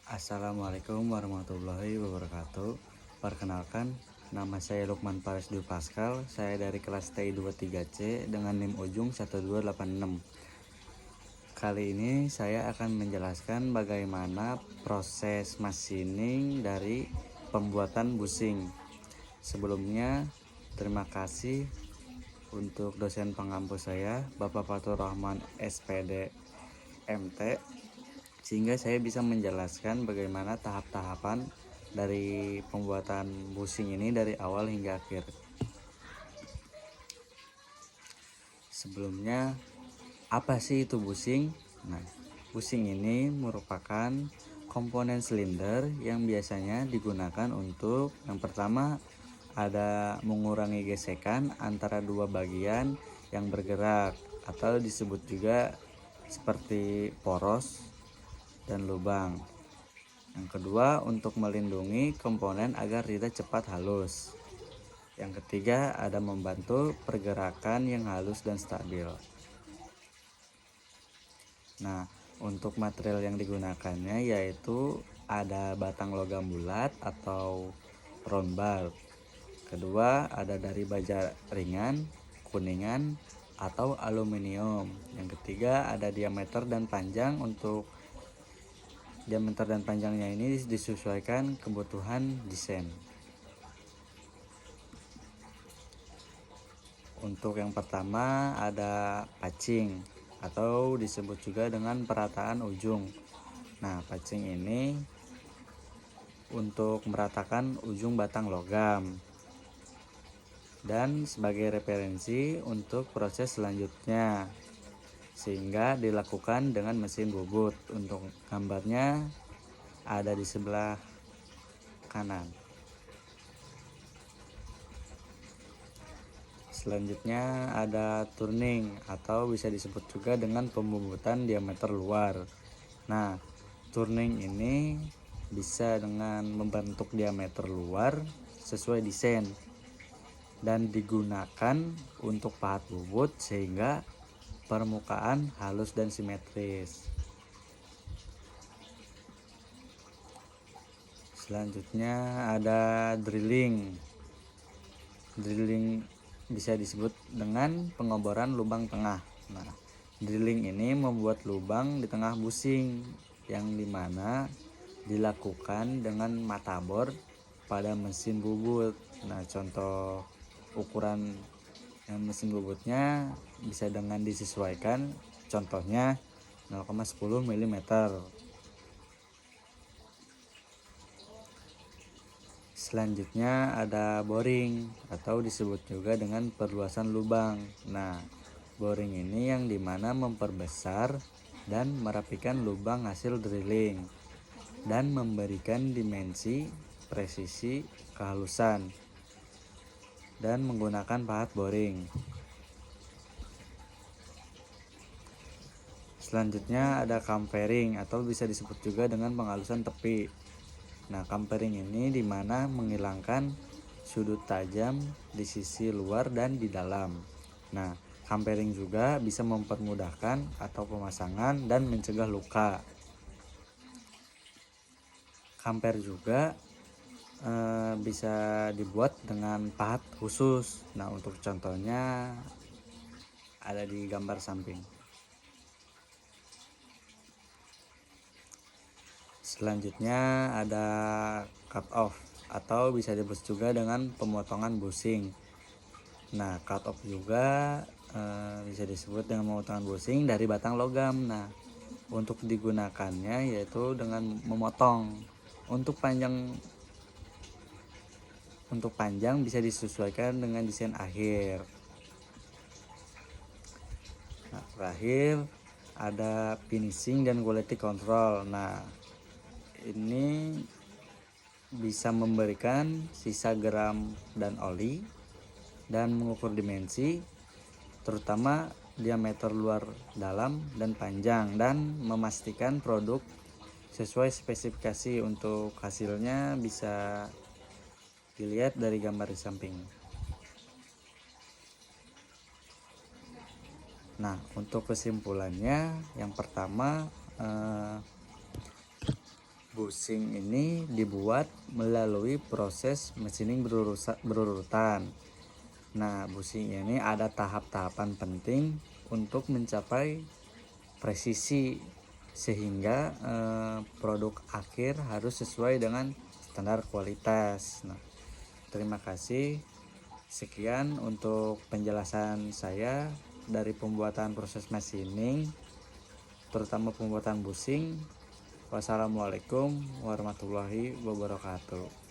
Assalamualaikum warahmatullahi wabarakatuh. Perkenalkan, nama saya Lukman Faris Dwi Pascal. Saya dari kelas TI23C dengan NIM ujung 1286. Kali ini saya akan menjelaskan bagaimana proses machining dari pembuatan busing. Sebelumnya, terima kasih untuk dosen pengampu saya, Bapak Fatur Rahman SPD MT, sehingga saya bisa menjelaskan bagaimana tahap-tahapan dari pembuatan busing ini dari awal hingga akhir. Sebelumnya, apa sih itu busing? Nah, busing ini merupakan komponen silinder yang biasanya digunakan untuk yang pertama ada mengurangi gesekan antara dua bagian yang bergerak atau disebut juga seperti poros dan lubang. Yang kedua, untuk melindungi komponen agar tidak cepat halus. Yang ketiga, ada membantu pergerakan yang halus dan stabil. Nah, untuk material yang digunakannya yaitu ada batang logam bulat atau round bar. Kedua, ada dari baja ringan, kuningan, atau aluminium. Yang ketiga, ada diameter dan panjang. Untuk diameter dan panjangnya ini disesuaikan kebutuhan desain. Untuk yang pertama ada patching atau disebut juga dengan perataan ujung. Nah, patching ini untuk meratakan ujung batang logam. Dan sebagai referensi untuk proses selanjutnya, sehingga dilakukan dengan mesin bubut. Untuk gambarnya ada di sebelah kanan. Selanjutnya ada turning atau bisa disebut juga dengan pembubutan diameter luar. Nah, turning ini bisa dengan membentuk diameter luar sesuai desain dan digunakan untuk pahat bubut sehingga permukaan halus dan simetris. Selanjutnya ada drilling. Drilling bisa disebut dengan pengoboran lubang tengah. Nah, drilling ini membuat lubang di tengah busing yang dimana dilakukan dengan mata bor pada mesin bubut. Nah, contoh ukuran mesin bubutnya bisa dengan disesuaikan, contohnya 0,10 mm. Selanjutnya ada boring atau disebut juga dengan perluasan lubang. Nah, boring ini yang dimana memperbesar dan merapikan lubang hasil drilling dan memberikan dimensi, presisi, kehalusan dan menggunakan pahat boring. Selanjutnya ada campering atau bisa disebut juga dengan penghalusan tepi. Nah, campering ini dimana menghilangkan sudut tajam di sisi luar dan di dalam. Nah, campering juga bisa mempermudahkan atau pemasangan dan mencegah luka. Camper juga bisa dibuat dengan pahat khusus. Nah, untuk contohnya ada di gambar samping. Selanjutnya ada cut off atau bisa disebut juga dengan pemotongan busing. Nah, cut off juga bisa disebut dengan pemotongan busing dari batang logam. Nah, untuk digunakannya yaitu dengan memotong. Untuk panjang bisa disesuaikan dengan desain akhir. Nah, terakhir ada finishing dan quality control. Nah, ini bisa memberikan sisa geram dan oli dan mengukur dimensi terutama diameter luar, dalam, dan panjang, dan memastikan produk sesuai spesifikasi. Untuk hasilnya bisa dilihat dari gambar di samping. Nah, untuk kesimpulannya yang pertama Bushing ini dibuat melalui proses machining berurutan. Nah, bushing ini ada tahap-tahapan penting untuk mencapai presisi sehingga produk akhir harus sesuai dengan standar kualitas. Nah, terima kasih. Sekian untuk penjelasan saya dari pembuatan proses machining, terutama pembuatan bushing. Wassalamualaikum warahmatullahi wabarakatuh.